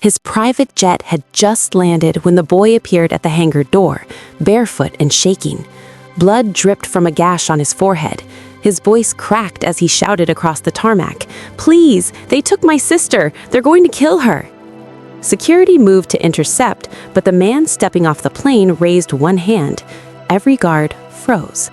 His private jet had just landed when the boy appeared at the hangar door, barefoot and shaking. Blood dripped from a gash on his forehead. His voice cracked as he shouted across the tarmac, "Please, they took my sister. They're going to kill her." Security moved to intercept, but the man stepping off the plane raised one hand. Every guard froze.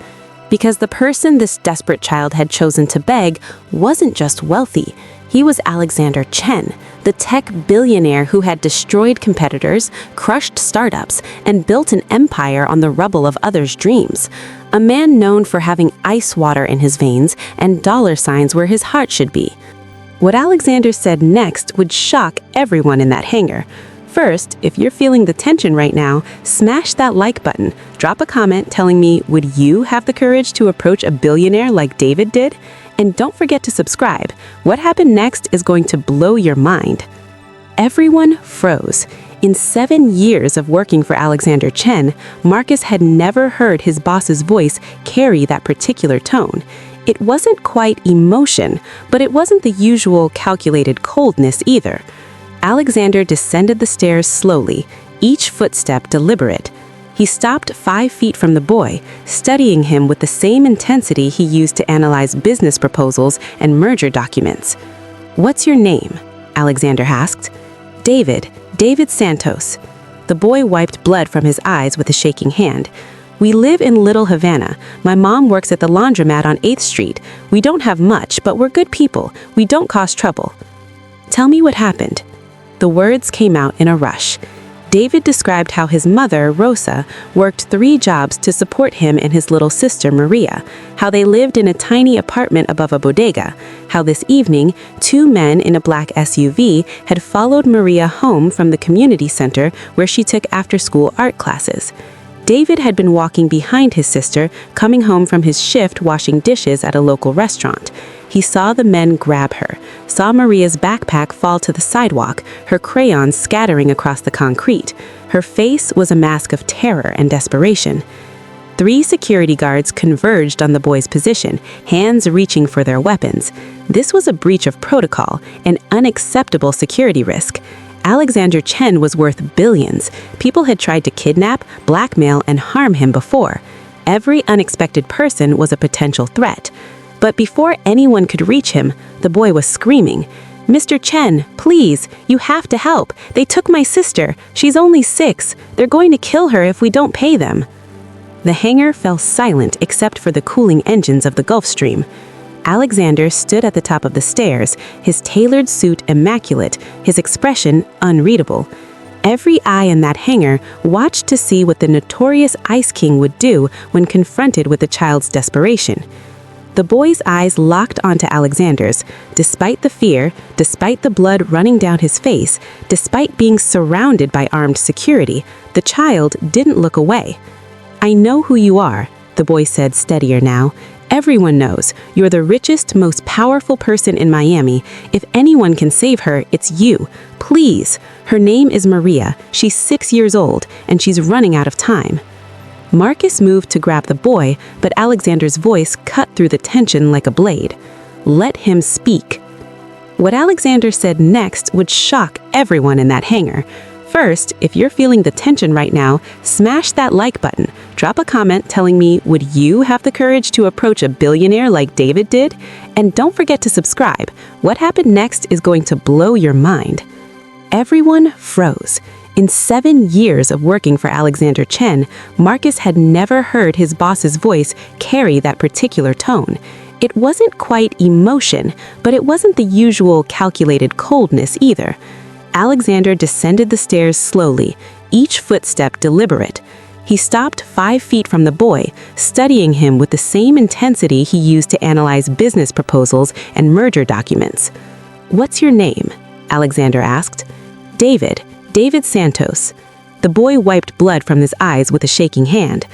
Because the person this desperate child had chosen to beg wasn't just wealthy. He was Alexander Chen, the tech billionaire who had destroyed competitors, crushed startups, and built an empire on the rubble of others' dreams. A man known for having ice water in his veins and dollar signs where his heart should be. What Alexander said next would shock everyone in that hangar. First, if you're feeling the tension right now, smash that like button. Drop a comment telling me, would you have the courage to approach a billionaire like David did? And don't forget to subscribe. What happened next is going to blow your mind. Everyone froze. In 7 years of working for Alexander Chen, Marcus had never heard his boss's voice carry that particular tone. It wasn't quite emotion, but it wasn't the usual calculated coldness either. Alexander descended the stairs slowly, each footstep deliberate. He stopped 5 feet from the boy, studying him with the same intensity he used to analyze business proposals and merger documents. "What's your name?" Alexander asked. David Santos." The boy wiped blood from his eyes with a shaking hand. "We live in Little Havana. My mom works at the laundromat on 8th Street. We don't have much, but we're good people. We don't cause trouble." "Tell me what happened." The words came out in a rush. David described how his mother, Rosa, worked 3 jobs to support him and his little sister, Maria, how they lived in a tiny apartment above a bodega, how this evening, 2 men in a black SUV had followed Maria home from the community center where she took after-school art classes. David had been walking behind his sister, coming home from his shift washing dishes at a local restaurant. He saw the men grab her, saw Maria's backpack fall to the sidewalk, her crayons scattering across the concrete. Her face was a mask of terror and desperation. 3 security guards converged on the boy's position, hands reaching for their weapons. This was a breach of protocol, an unacceptable security risk. Alexander Chen was worth billions. People had tried to kidnap, blackmail, and harm him before. Every unexpected person was a potential threat. But before anyone could reach him, the boy was screaming, "Mr. Chen, please, you have to help. They took my sister. She's only 6. They're going to kill her if we don't pay them." The hangar fell silent except for the cooling engines of the Gulf Stream. Alexander stood at the top of the stairs, his tailored suit immaculate, his expression unreadable. Every eye in that hangar watched to see what the notorious Ice King would do when confronted with the child's desperation. The boy's eyes locked onto Alexander's. Despite the fear, despite the blood running down his face, despite being surrounded by armed security, the child didn't look away. "I know who you are," the boy said, steadier now. "Everyone knows. You're the richest, most powerful person in Miami. If anyone can save her, it's you. Please. Her name is Maria. She's 6 years old, and she's running out of time." Marcus moved to grab the boy, but Alexander's voice cut through the tension like a blade. "Let him speak." What Alexander said next would shock everyone in that hangar. First, if you're feeling the tension right now, smash that like button. Drop a comment telling me, would you have the courage to approach a billionaire like David did? And don't forget to subscribe. What happened next is going to blow your mind. Everyone froze. In 7 years of working for Alexander Chen, Marcus had never heard his boss's voice carry that particular tone. It wasn't quite emotion, but it wasn't the usual calculated coldness either. Alexander descended the stairs slowly, each footstep deliberate. He stopped 5 feet from the boy, studying him with the same intensity he used to analyze business proposals and merger documents. "What's your name?" Alexander asked. David Santos." The boy wiped blood from his eyes with a shaking hand.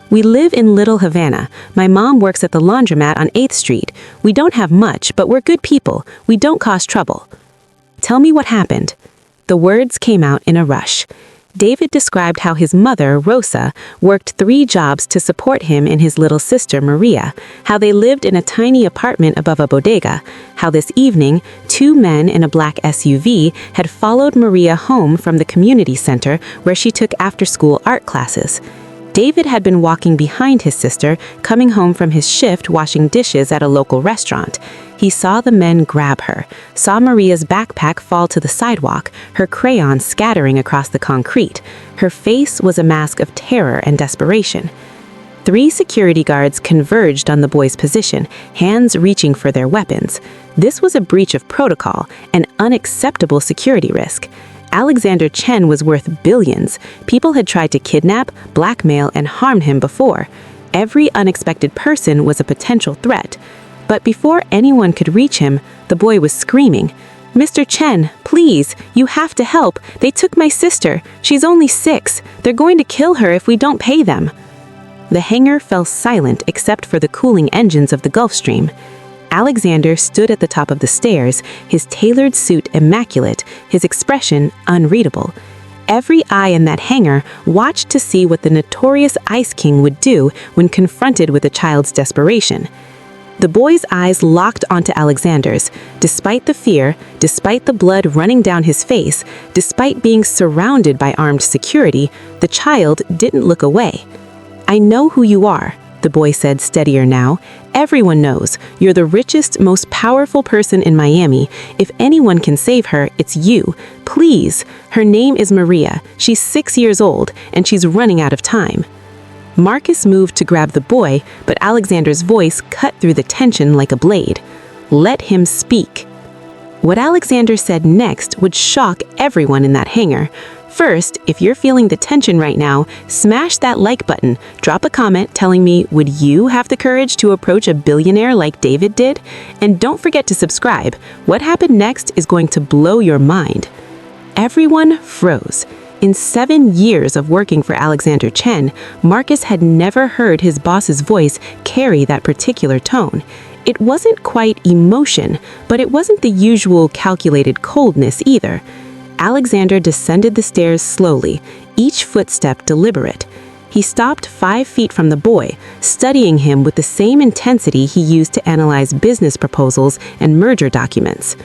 "We live in Little Havana. My mom works at the laundromat on 8th Street. We don't have much, but we're good people. We don't cause trouble." "Tell me what happened." The words came out in a rush. David described how his mother, Rosa, worked 3 jobs to support him and his little sister, Maria, how they lived in a tiny apartment above a bodega, how this evening, 2 men in a black SUV had followed Maria home from the community center where she took after-school art classes. David had been walking behind his sister, coming home from his shift washing dishes at a local restaurant. He saw the men grab her, saw Maria's backpack fall to the sidewalk, her crayon scattering across the concrete. Her face was a mask of terror and desperation. 3 security guards converged on the boy's position, hands reaching for their weapons. This was a breach of protocol, an unacceptable security risk. Alexander Chen was worth billions. People had tried to kidnap, blackmail, and harm him before. Every unexpected person was a potential threat. But before anyone could reach him, the boy was screaming, "Mr. Chen, please, you have to help. They took my sister. She's only 6. They're going to kill her if we don't pay them." The hangar fell silent except for the cooling engines of the Gulf Stream. Alexander stood at the top of the stairs, his tailored suit immaculate, his expression unreadable. Every eye in that hangar watched to see what the notorious Ice King would do when confronted with a child's desperation. The boy's eyes locked onto Alexander's. Despite the fear, despite the blood running down his face, despite being surrounded by armed security, the child didn't look away. "I know who you are," the boy said, steadier now. "Everyone knows. You're the richest, most powerful person in Miami. If anyone can save her, it's you. Please. Her name is Maria. She's 6 years old, and she's running out of time." Marcus moved to grab the boy, but Alexander's voice cut through the tension like a blade. "Let him speak." What Alexander said next would shock everyone in that hangar. First, if you're feeling the tension right now, smash that like button, drop a comment telling me, would you have the courage to approach a billionaire like David did? And don't forget to subscribe. What happened next is going to blow your mind. Everyone froze. In 7 years of working for Alexander Chen, Marcus had never heard his boss's voice carry that particular tone. It wasn't quite emotion, but it wasn't the usual calculated coldness either. Alexander descended the stairs slowly, each footstep deliberate. He stopped 5 feet from the boy, studying him with the same intensity he used to analyze business proposals and merger documents.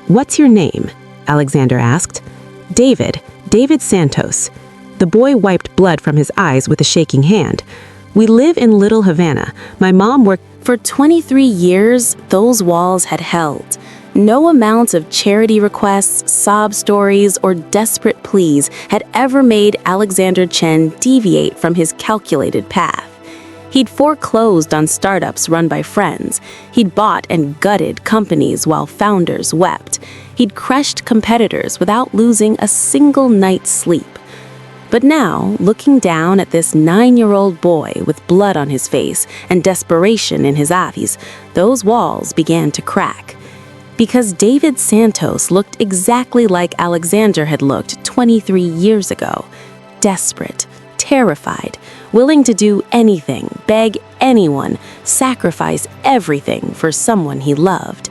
"What's your name?" Alexander asked. David Santos." The boy wiped blood from his eyes with a shaking hand. "We live in Little Havana. My mom worked..." For 23 years, those walls had held. No amount of charity requests, sob stories, or desperate pleas had ever made Alexander Chen deviate from his calculated path. He'd foreclosed on startups run by friends. He'd bought and gutted companies while founders wept. He'd crushed competitors without losing a single night's sleep. But now, looking down at this 9-year-old boy with blood on his face and desperation in his eyes, those walls began to crack. Because David Santos looked exactly like Alexander had looked 23 years ago. Desperate, terrified, willing to do anything, beg anyone, sacrifice everything for someone he loved.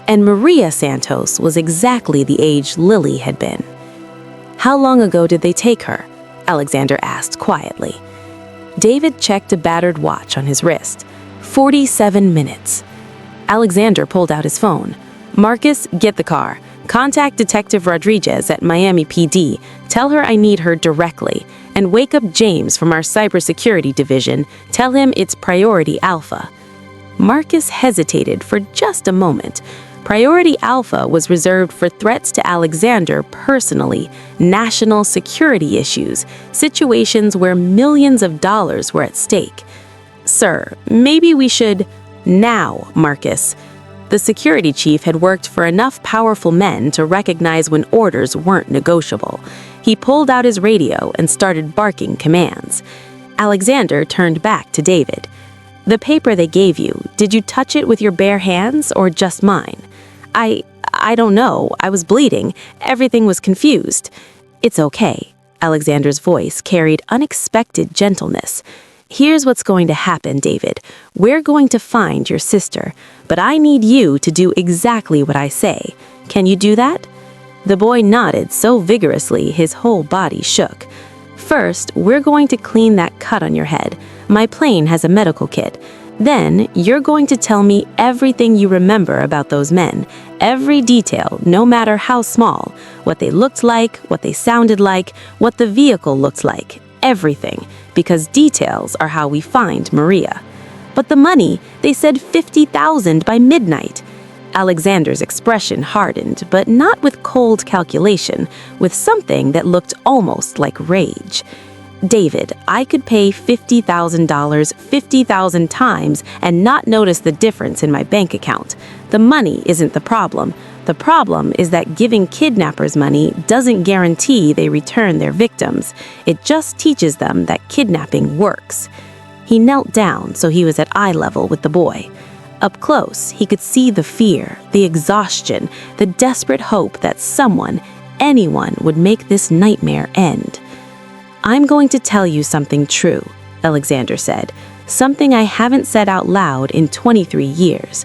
And Maria Santos was exactly the age Lily had been. "How long ago did they take her?" Alexander asked quietly. David checked a battered watch on his wrist. 47 minutes. Alexander pulled out his phone. "Marcus, get the car. Contact Detective Rodriguez at Miami PD. Tell her I need her directly. And wake up James from our cybersecurity division. Tell him it's Priority Alpha." Marcus hesitated for just a moment. Priority Alpha was reserved for threats to Alexander personally, national security issues, situations where millions of dollars were at stake. "Sir, maybe we should..." "Now, Marcus." The security chief had worked for enough powerful men to recognize when orders weren't negotiable. He pulled out his radio and started barking commands. Alexander turned back to David. "The paper they gave you, did you touch it with your bare hands or just mine?" I don't know. I was bleeding. Everything was confused." "It's okay." Alexander's voice carried unexpected gentleness. "Here's what's going to happen, David. We're going to find your sister, but I need you to do exactly what I say. Can you do that?" The boy nodded so vigorously his whole body shook. "First, we're going to clean that cut on your head. My plane has a medical kit. Then, you're going to tell me everything you remember about those men. Every detail, no matter how small. What they looked like, what they sounded like, what the vehicle looked like. Everything. Because details are how we find Maria." "But the money, they said 50,000 by midnight." Alexander's expression hardened, but not with cold calculation, with something that looked almost like rage. "David, I could pay $50,000 50,000 times and not notice the difference in my bank account. The money isn't the problem. The problem is that giving kidnappers money doesn't guarantee they return their victims. It just teaches them that kidnapping works." He knelt down so he was at eye level with the boy. Up close, he could see the fear, the exhaustion, the desperate hope that someone, anyone, would make this nightmare end. "I'm going to tell you something true," Alexander said, "something I haven't said out loud in 23 years.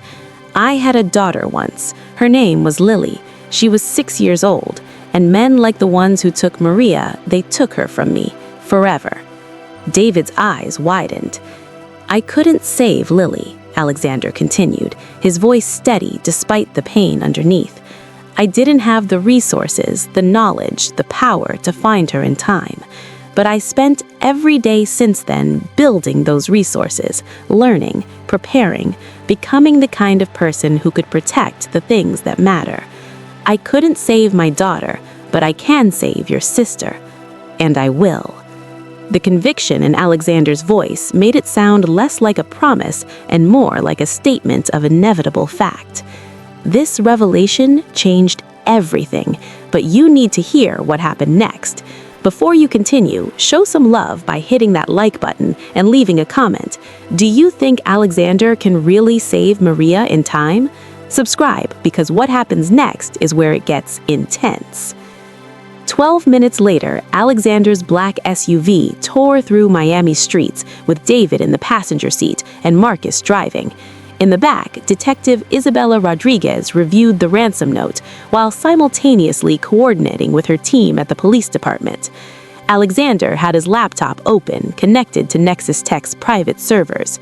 I had a daughter once. Her name was Lily. She was 6 years old, and men like the ones who took Maria, they took her from me, forever." David's eyes widened. "I couldn't save Lily," Alexander continued, his voice steady despite the pain underneath. "I didn't have the resources, the knowledge, the power to find her in time. But I spent every day since then building those resources, learning, preparing, becoming the kind of person who could protect the things that matter. I couldn't save my daughter, but I can save your sister. And I will." The conviction in Alexander's voice made it sound less like a promise and more like a statement of inevitable fact. This revelation changed everything, but you need to hear what happened next. Before you continue, show some love by hitting that like button and leaving a comment. Do you think Alexander can really save Maria in time? Subscribe, because what happens next is where it gets intense. 12 minutes later, Alexander's black SUV tore through Miami streets with David in the passenger seat and Marcus driving. In the back, Detective Isabella Rodriguez reviewed the ransom note while simultaneously coordinating with her team at the police department. Alexander had his laptop open, connected to Nexus Tech's private servers.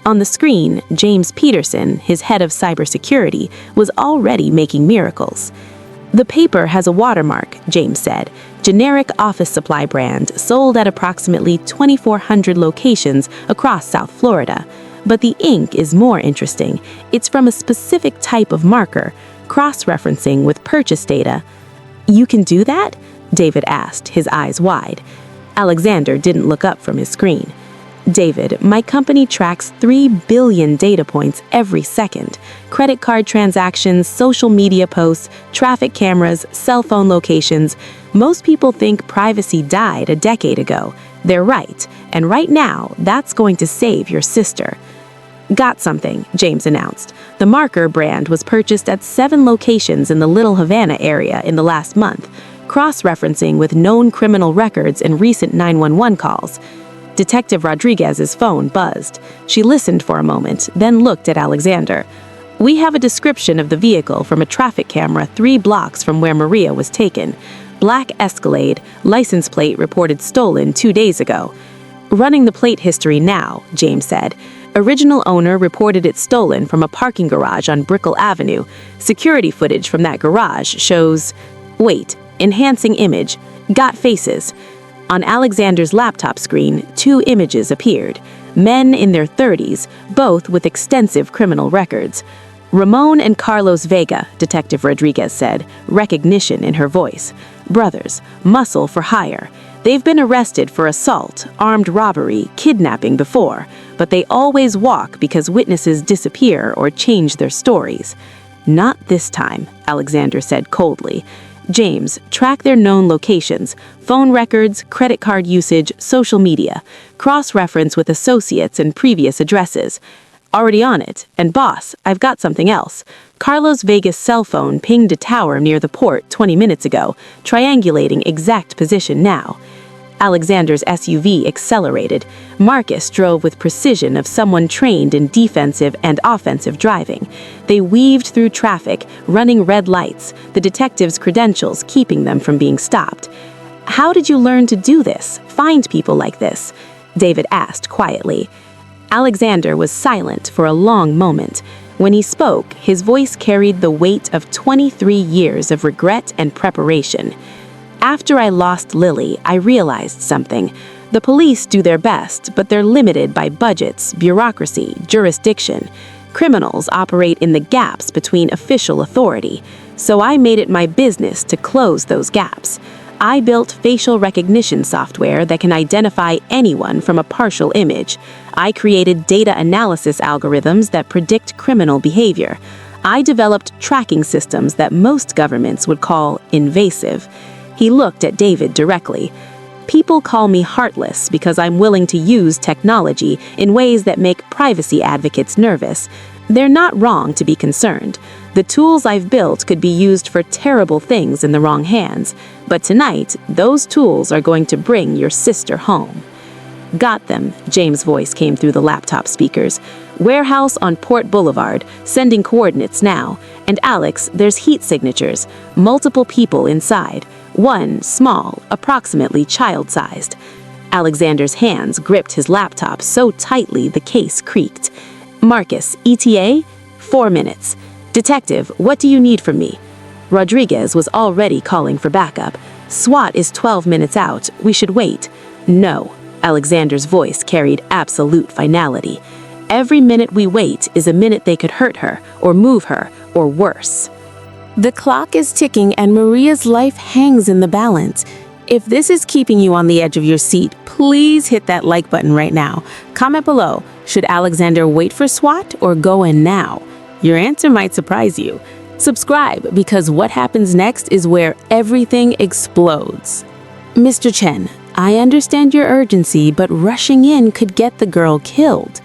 On the screen, James Peterson, his head of cybersecurity, was already making miracles. "The paper has a watermark," James said. "Generic office supply brand sold at approximately 2,400 locations across South Florida. But the ink is more interesting. It's from a specific type of marker, cross-referencing with purchase data." "You can do that?" David asked, his eyes wide. Alexander didn't look up from his screen. "David, my company tracks 3 billion data points every second. Credit card transactions, social media posts, traffic cameras, cell phone locations. Most people think privacy died a decade ago. They're right, and right now, that's going to save your sister." "Got something," James announced. The marker brand was purchased at 7 locations in the Little Havana area in the last month, cross-referencing with known criminal records and recent 911 calls. Detective Rodriguez's phone buzzed. She listened for a moment, then looked at Alexander. "We have a description of the vehicle from a traffic camera 3 blocks from where Maria was taken. Black Escalade, license plate reported stolen 2 days ago." "Running the plate history now," James said. "Original owner reported it stolen from a parking garage on Brickell Avenue. Security footage from that garage shows..." "Wait, enhancing image. Got faces." On Alexander's laptop screen, 2 images appeared. Men in their 30s, both with extensive criminal records. "Ramon and Carlos Vega," Detective Rodriguez said, recognition in her voice. "Brothers, muscle for hire. They've been arrested for assault, armed robbery, kidnapping before, but they always walk because witnesses disappear or change their stories." "Not this time," Alexander said coldly. "James, track their known locations, phone records, credit card usage, social media. Cross-reference with associates and previous addresses." "Already on it. And boss, I've got something else. Carlos Vega's cell phone pinged a tower near the port 20 minutes ago, triangulating exact position now." Alexander's SUV accelerated. Marcus drove with precision of someone trained in defensive and offensive driving. They weaved through traffic, running red lights, the detectives' credentials keeping them from being stopped. "How did you learn to do this, find people like this?" David asked quietly. Alexander was silent for a long moment. When he spoke, his voice carried the weight of 23 years of regret and preparation. "After I lost Lily, I realized something. The police do their best, but they're limited by budgets, bureaucracy, jurisdiction. Criminals operate in the gaps between official authority. So I made it my business to close those gaps. I built facial recognition software that can identify anyone from a partial image. I created data analysis algorithms that predict criminal behavior. I developed tracking systems that most governments would call invasive." He looked at David directly. "People call me heartless because I'm willing to use technology in ways that make privacy advocates nervous. They're not wrong to be concerned. The tools I've built could be used for terrible things in the wrong hands. But tonight, those tools are going to bring your sister home." "Got them," James' voice came through the laptop speakers. "Warehouse on Port Boulevard, sending coordinates now. And Alex, there's heat signatures, multiple people inside. One, small, approximately child-sized." Alexander's hands gripped his laptop so tightly the case creaked. "Marcus, ETA? 4 minutes. Detective, what do you need from me?" Rodriguez was already calling for backup. "SWAT is 12 minutes out. We should wait." "No." Alexander's voice carried absolute finality. "Every minute we wait is a minute they could hurt her, or move her, or worse. The clock is ticking and Maria's life hangs in the balance. If this is keeping you on the edge of your seat, please hit that like button right now. Comment below, should Alexander wait for SWAT or go in now? Your answer might surprise you. Subscribe, because what happens next is where everything explodes. "Mr. Chen, I understand your urgency, but rushing in could get the girl killed."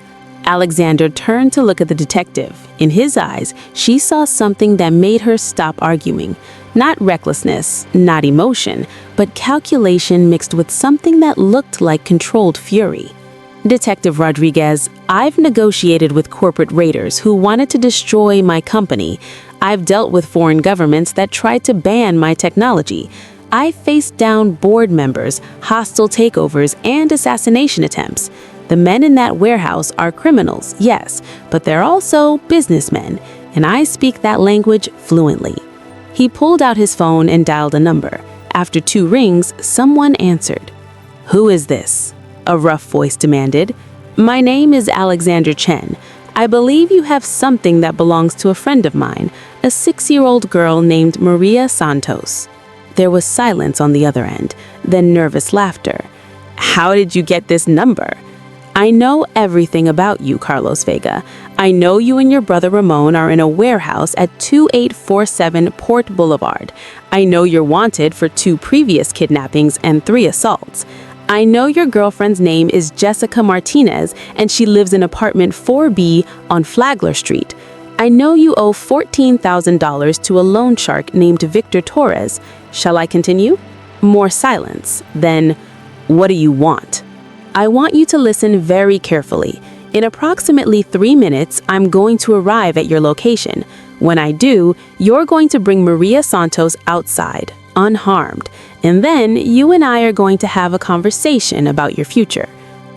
Alexander turned to look at the detective. In his eyes, she saw something that made her stop arguing. Not recklessness, not emotion, but calculation mixed with something that looked like controlled fury. "Detective Rodriguez, I've negotiated with corporate raiders who wanted to destroy my company. I've dealt with foreign governments that tried to ban my technology. I faced down board members, hostile takeovers, and assassination attempts. The men in that warehouse are criminals, yes, but they're also businessmen, and I speak that language fluently." He pulled out his phone and dialed a number. After 2 rings, someone answered. "Who is this?" a rough voice demanded. "My name is Alexander Chen. I believe you have something that belongs to a friend of mine, a 6-year-old girl named Maria Santos." There was silence on the other end, then nervous laughter. "How did you get this number?" "I know everything about you, Carlos Vega. I know you and your brother Ramon are in a warehouse at 2847 Port Boulevard. I know you're wanted for 2 previous kidnappings and 3 assaults. I know your girlfriend's name is Jessica Martinez, and she lives in apartment 4B on Flagler Street. I know you owe $14,000 to a loan shark named Victor Torres. Shall I continue?" More silence. Then, "What do you want?" "I want you to listen very carefully. In approximately 3 minutes, I'm going to arrive at your location. When I do, you're going to bring Maria Santos outside, unharmed. And then you and I are going to have a conversation about your future."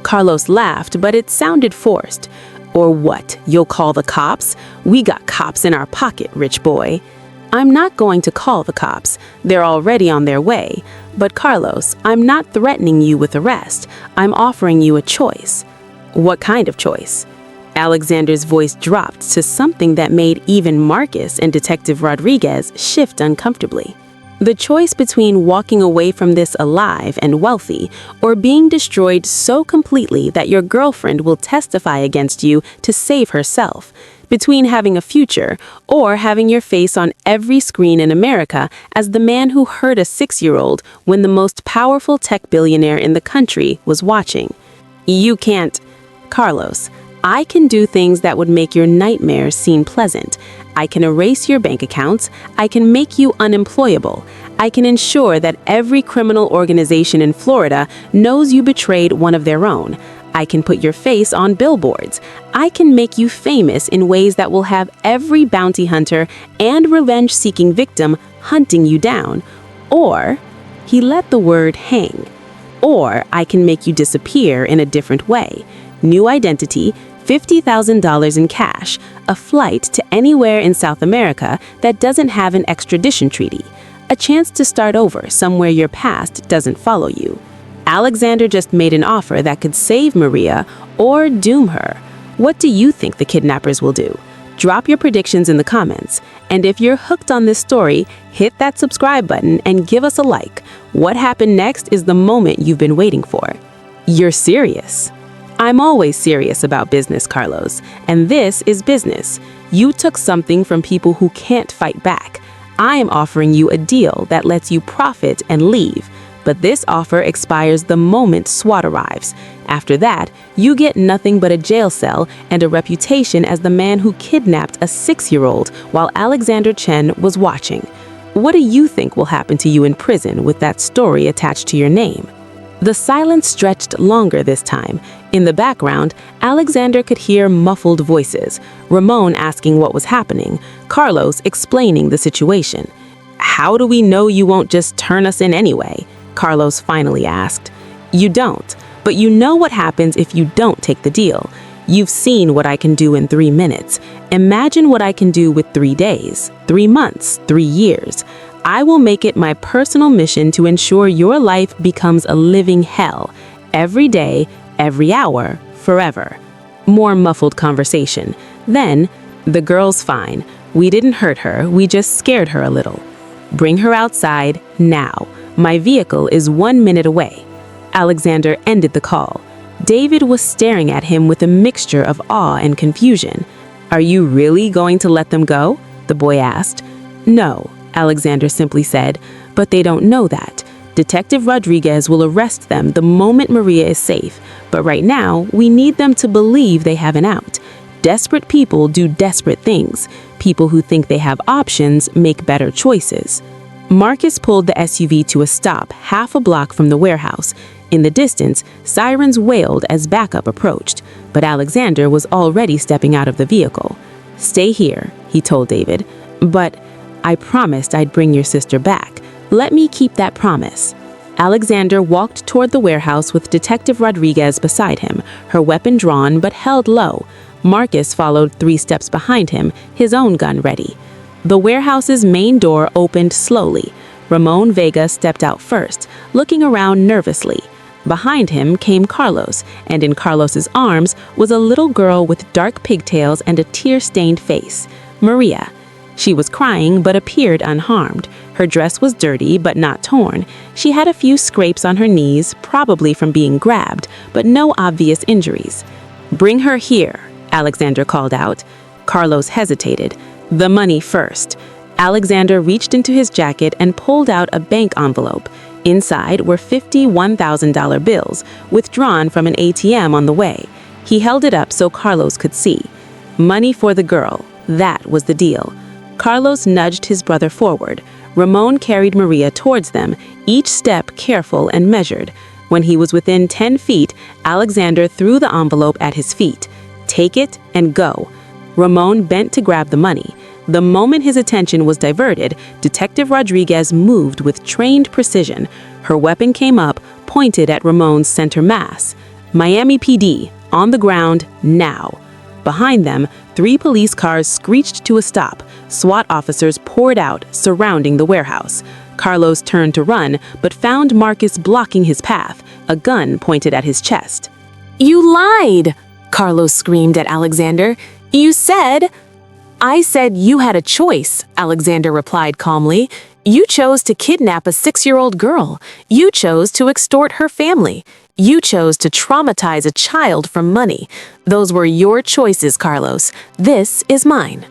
Carlos laughed, but it sounded forced. "Or what, you'll call the cops? We got cops in our pocket, rich boy." "I'm not going to call the cops. They're already on their way. But Carlos, I'm not threatening you with arrest. I'm offering you a choice." "What kind of choice?" Alexander's voice dropped to something that made even Marcus and Detective Rodriguez shift uncomfortably. "The choice between walking away from this alive and wealthy, or being destroyed so completely that your girlfriend will testify against you to save herself. Between having a future, or having your face on every screen in America as the man who hurt a 6-year-old when the most powerful tech billionaire in the country was watching. You can't. Carlos, I can do things that would make your nightmares seem pleasant. I can erase your bank accounts. I can make you unemployable. I can ensure that every criminal organization in Florida knows you betrayed one of their own. I can put your face on billboards. I can make you famous in ways that will have every bounty hunter and revenge-seeking victim hunting you down. Or, he let the word hang. Or I can make you disappear in a different way. New identity, $50,000 in cash, a flight to anywhere in South America that doesn't have an extradition treaty, a chance to start over somewhere your past doesn't follow you. Alexander just made an offer that could save Maria or doom her. What do you think the kidnappers will do? Drop your predictions in the comments. And if you're hooked on this story, hit that subscribe button and give us a like. What happened next is the moment you've been waiting for. You're serious. I'm always serious about business, Carlos, and this is business. You took something from people who can't fight back. I am offering you a deal that lets you profit and leave. But this offer expires the moment SWAT arrives. After that, you get nothing but a jail cell and a reputation as the man who kidnapped a 6-year-old while Alexander Chen was watching. What do you think will happen to you in prison with that story attached to your name? The silence stretched longer this time. In the background, Alexander could hear muffled voices, Ramon asking what was happening, Carlos explaining the situation. "How do we know you won't just turn us in anyway?" Carlos finally asked. "You don't, but you know what happens if you don't take the deal. You've seen what I can do in 3 minutes. Imagine what I can do with 3 days, 3 months, 3 years. I will make it my personal mission to ensure your life becomes a living hell. Every day, every hour, forever." More muffled conversation. Then, "The girl's fine. We didn't hurt her, we just scared her a little. Bring her outside, now. My vehicle is 1 minute away." Alexander ended the call. David was staring at him with a mixture of awe and confusion. "Are you really going to let them go?" the boy asked. "No," Alexander simply said, "but they don't know that. Detective Rodriguez will arrest them the moment Maria is safe, but right now we need them to believe they have an out. Desperate people do desperate things. People who think they have options make better choices." Marcus pulled the SUV to a stop half a block from the warehouse. In the distance, sirens wailed as backup approached, but Alexander was already stepping out of the vehicle. "Stay here," he told David. "But I promised I'd bring your sister back. Let me keep that promise." Alexander walked toward the warehouse with Detective Rodriguez beside him, her weapon drawn but held low. Marcus followed 3 steps behind him, his own gun ready. The warehouse's main door opened slowly. Ramon Vega stepped out first, looking around nervously. Behind him came Carlos, and in Carlos's arms was a little girl with dark pigtails and a tear-stained face, Maria. She was crying but appeared unharmed. Her dress was dirty but not torn. She had a few scrapes on her knees, probably from being grabbed, but no obvious injuries. "Bring her here," Alexander called out. Carlos hesitated. "The money first." Alexander reached into his jacket and pulled out a bank envelope. Inside were 50 $1,000 bills, withdrawn from an ATM on the way. He held it up so Carlos could see. Money for the girl. That was the deal. Carlos nudged his brother forward. Ramon carried Maria towards them, each step careful and measured. When he was within 10 feet, Alexander threw the envelope at his feet. "Take it and go." Ramon bent to grab the money. The moment his attention was diverted, Detective Rodriguez moved with trained precision. Her weapon came up, pointed at Ramon's center mass. "Miami PD, on the ground, now." Behind them, 3 police cars screeched to a stop. SWAT officers poured out, surrounding the warehouse. Carlos turned to run, but found Marcus blocking his path, a gun pointed at his chest. "You lied!" Carlos screamed at Alexander. "You said—" "I said you had a choice," Alexander replied calmly. "You chose to kidnap a 6-year-old girl. You chose to extort her family. You chose to traumatize a child for money. Those were your choices, Carlos. This is mine."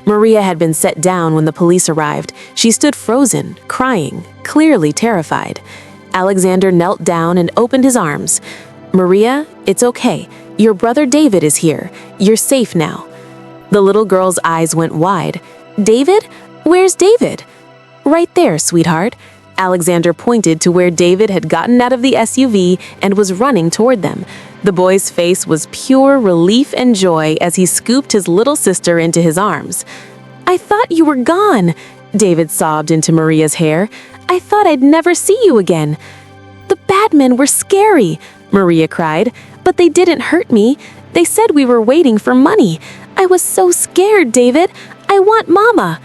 Maria had been set down when the police arrived. She stood frozen, crying, clearly terrified. Alexander knelt down and opened his arms. "Maria, it's okay. Your brother David is here. You're safe now." The little girl's eyes went wide. "David? Where's David?" "Right there, sweetheart." Alexander pointed to where David had gotten out of the SUV and was running toward them. The boy's face was pure relief and joy as he scooped his little sister into his arms. "I thought you were gone," David sobbed into Maria's hair. "I thought I'd never see you again." "The bad men were scary," Maria cried, "but they didn't hurt me. They said we were waiting for money. I was so scared, David. I want Mama."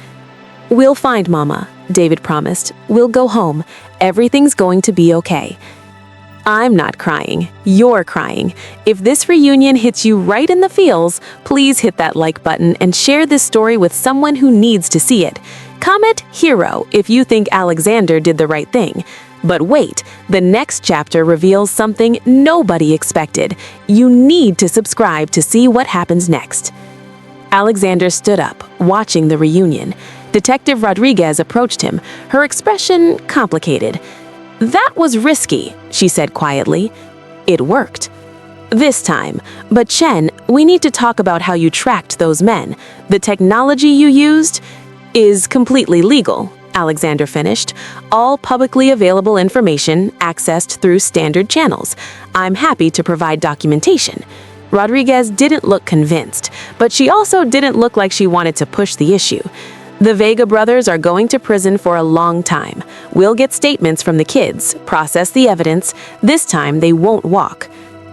"We'll find Mama," David promised. "We'll go home. Everything's going to be okay." I'm not crying. You're crying. If this reunion hits you right in the feels, please hit that like button and share this story with someone who needs to see it. Comment hero if you think Alexander did the right thing. But wait, the next chapter reveals something nobody expected. You need to subscribe to see what happens next. Alexander stood up, watching the reunion. Detective Rodriguez approached him, her expression complicated. "That was risky," she said quietly. "It worked. This time. But Chen, we need to talk about how you tracked those men. The technology you used is completely legal," Alexander finished. "All publicly available information accessed through standard channels. I'm happy to provide documentation." Rodriguez didn't look convinced, but she also didn't look like she wanted to push the issue. "The Vega brothers are going to prison for a long time. We'll get statements from the kids, process the evidence. This time they won't walk."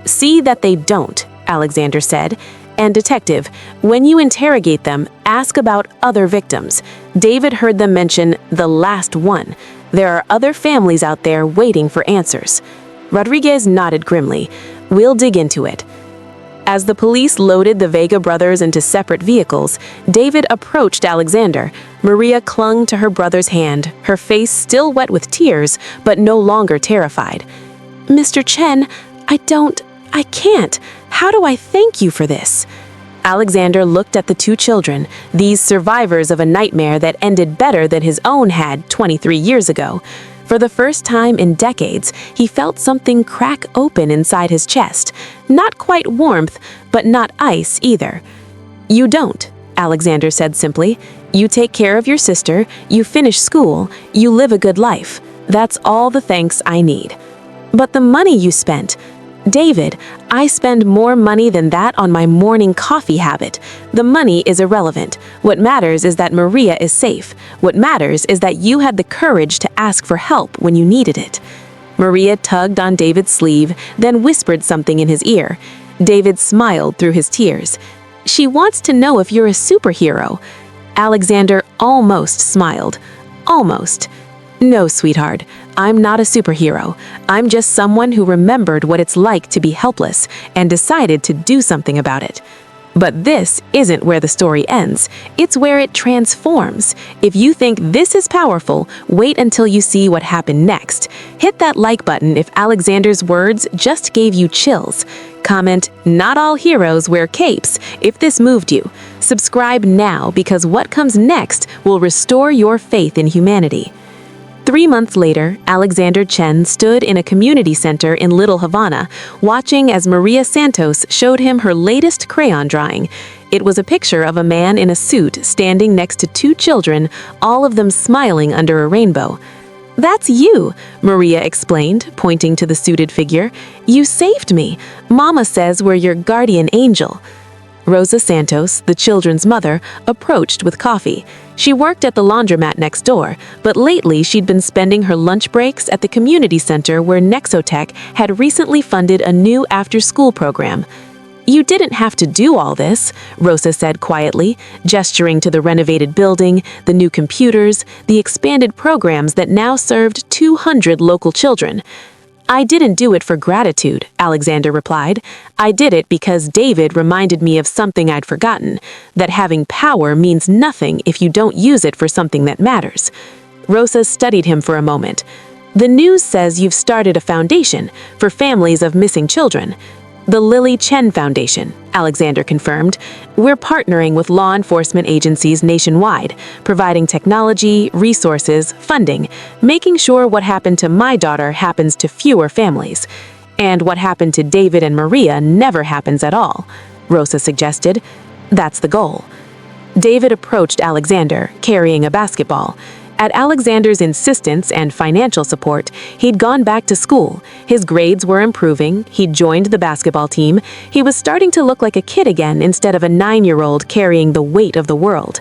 "See that they don't," Alexander said. "And detective, when you interrogate them, ask about other victims. David heard them mention the last one. There are other families out there waiting for answers." Rodriguez nodded grimly. "We'll dig into it." As the police loaded the Vega brothers into separate vehicles, David approached Alexander. Maria clung to her brother's hand, her face still wet with tears, but no longer terrified. "Mr. Chen, I can't. How do I thank you for this?" Alexander looked at the two children, these survivors of a nightmare that ended better than his own had 23 years ago. For the first time in decades, he felt something crack open inside his chest. Not quite warmth, but not ice either. "You don't," Alexander said simply. "You take care of your sister, you finish school, you live a good life. That's all the thanks I need." "But the money you spent..." "David, I spend more money than that on my morning coffee habit. The money is irrelevant. What matters is that Maria is safe. What matters is that you had the courage to ask for help when you needed it." Maria tugged on David's sleeve, then whispered something in his ear. David smiled through his tears. "She wants to know if you're a superhero." Alexander almost smiled. Almost. "No, sweetheart, I'm not a superhero. I'm just someone who remembered what it's like to be helpless and decided to do something about it." But this isn't where the story ends. It's where it transforms. If you think this is powerful, wait until you see what happened next. Hit that like button if Alexander's words just gave you chills. Comment, "Not all heroes wear capes," if this moved you. Subscribe now because what comes next will restore your faith in humanity. 3 months later, Alexander Chen stood in a community center in Little Havana, watching as Maria Santos showed him her latest crayon drawing. It was a picture of a man in a suit standing next to 2 children, all of them smiling under a rainbow. "That's you," Maria explained, pointing to the suited figure. "You saved me. Mama says we're your guardian angel." Rosa Santos, the children's mother, approached with coffee. She worked at the laundromat next door, but lately she'd been spending her lunch breaks at the community center where Nexotech had recently funded a new after-school program. "You didn't have to do all this," Rosa said quietly, gesturing to the renovated building, the new computers, the expanded programs that now served 200 local children. "I didn't do it for gratitude," Alexander replied. "I did it because David reminded me of something I'd forgotten, that having power means nothing if you don't use it for something that matters." Rosa studied him for a moment. "The news says you've started a foundation for families of missing children." "The Lily Chen Foundation," Alexander confirmed. "We're partnering with law enforcement agencies nationwide, providing technology, resources, funding, making sure what happened to my daughter happens to fewer families. And what happened to David and Maria never happens at all," Rosa suggested. "That's the goal." David approached Alexander, carrying a basketball. At Alexander's insistence and financial support, he'd gone back to school. His grades were improving, he'd joined the basketball team, he was starting to look like a kid again instead of a 9-year-old carrying the weight of the world.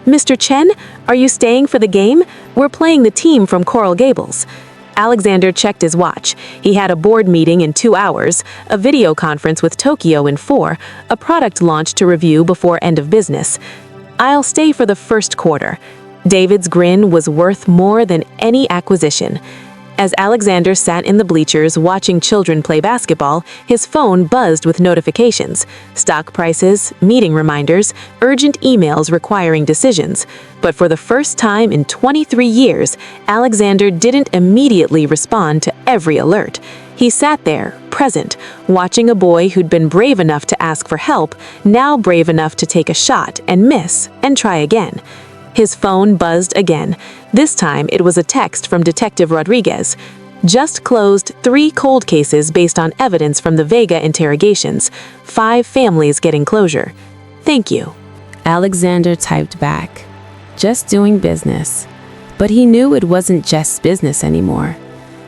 "Mr. Chen, are you staying for the game? We're playing the team from Coral Gables." Alexander checked his watch. He had a board meeting in 2 hours, a video conference with Tokyo in 4, a product launch to review before end of business. "I'll stay for the first quarter." David's grin was worth more than any acquisition. As Alexander sat in the bleachers watching children play basketball, his phone buzzed with notifications, stock prices, meeting reminders, urgent emails requiring decisions. But for the first time in 23 years, Alexander didn't immediately respond to every alert. He sat there, present, watching a boy who'd been brave enough to ask for help, now brave enough to take a shot and miss and try again. His phone buzzed again. This time, it was a text from Detective Rodriguez. "Just closed 3 cold cases based on evidence from the Vega interrogations. 5 families getting closure. Thank you." Alexander typed back, "Just doing business." But he knew it wasn't just business anymore.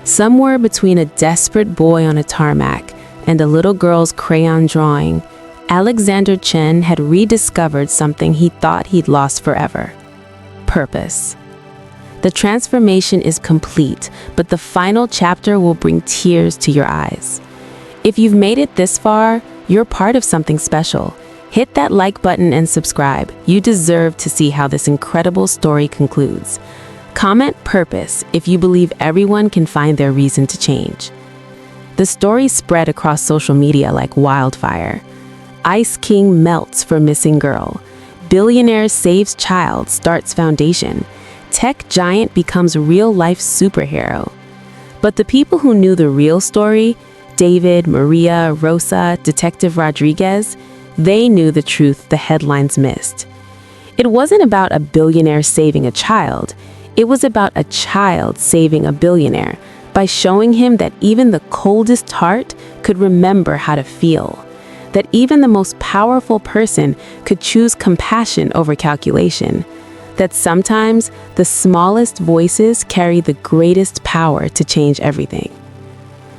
Somewhere between a desperate boy on a tarmac and a little girl's crayon drawing, Alexander Chen had rediscovered something he thought he'd lost forever. Purpose. The transformation is complete, but the final chapter will bring tears to your eyes. If you've made it this far, you're part of something special. Hit that like button and subscribe. You deserve to see how this incredible story concludes. Comment purpose if you believe everyone can find their reason to change. The story spread across social media like wildfire. Ice King melts for missing girl. Billionaire saves child, starts foundation. Tech giant becomes real-life superhero. But the people who knew the real story, David, Maria, Rosa, Detective Rodriguez, they knew the truth the headlines missed. It wasn't about a billionaire saving a child. It was about a child saving a billionaire by showing him that even the coldest heart could remember how to feel. That even the most powerful person could choose compassion over calculation. That sometimes the smallest voices carry the greatest power to change everything.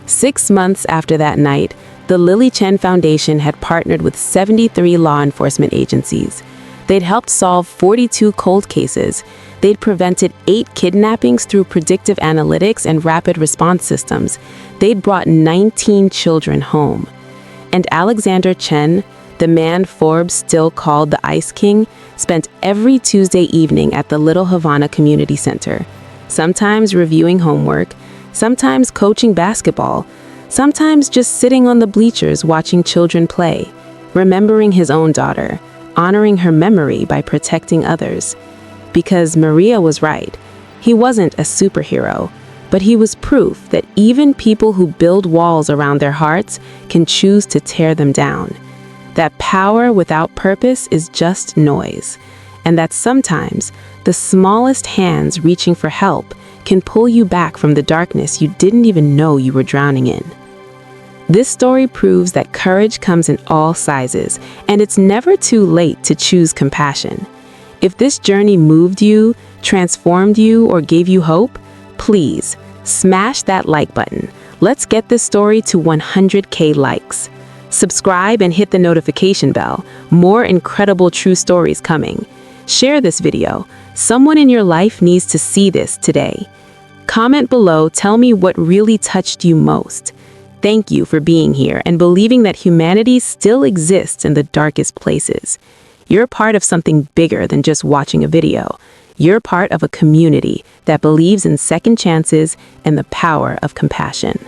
6 months after that night, the Lily Chen Foundation had partnered with 73 law enforcement agencies. They'd helped solve 42 cold cases. They'd prevented 8 kidnappings through predictive analytics and rapid response systems. They'd brought 19 children home. And Alexander Chen, the man Forbes still called the Ice King, spent every Tuesday evening at the Little Havana Community Center, sometimes reviewing homework, sometimes coaching basketball, sometimes just sitting on the bleachers watching children play, remembering his own daughter, honoring her memory by protecting others. Because Maria was right, he wasn't a superhero, but he was proof that even people who build walls around their hearts can choose to tear them down. That power without purpose is just noise, and that sometimes the smallest hands reaching for help can pull you back from the darkness you didn't even know you were drowning in. This story proves that courage comes in all sizes, and it's never too late to choose compassion. If this journey moved you, transformed you, or gave you hope, please smash that like button. Let's get this story to 100K likes. Subscribe and hit the notification bell. More incredible true stories coming. Share this video. Someone in your life needs to see this today. Comment below, tell me what really touched you most. Thank you for being here and believing that humanity still exists in the darkest places. You're part of something bigger than just watching a video. You're part of a community that believes in second chances and the power of compassion.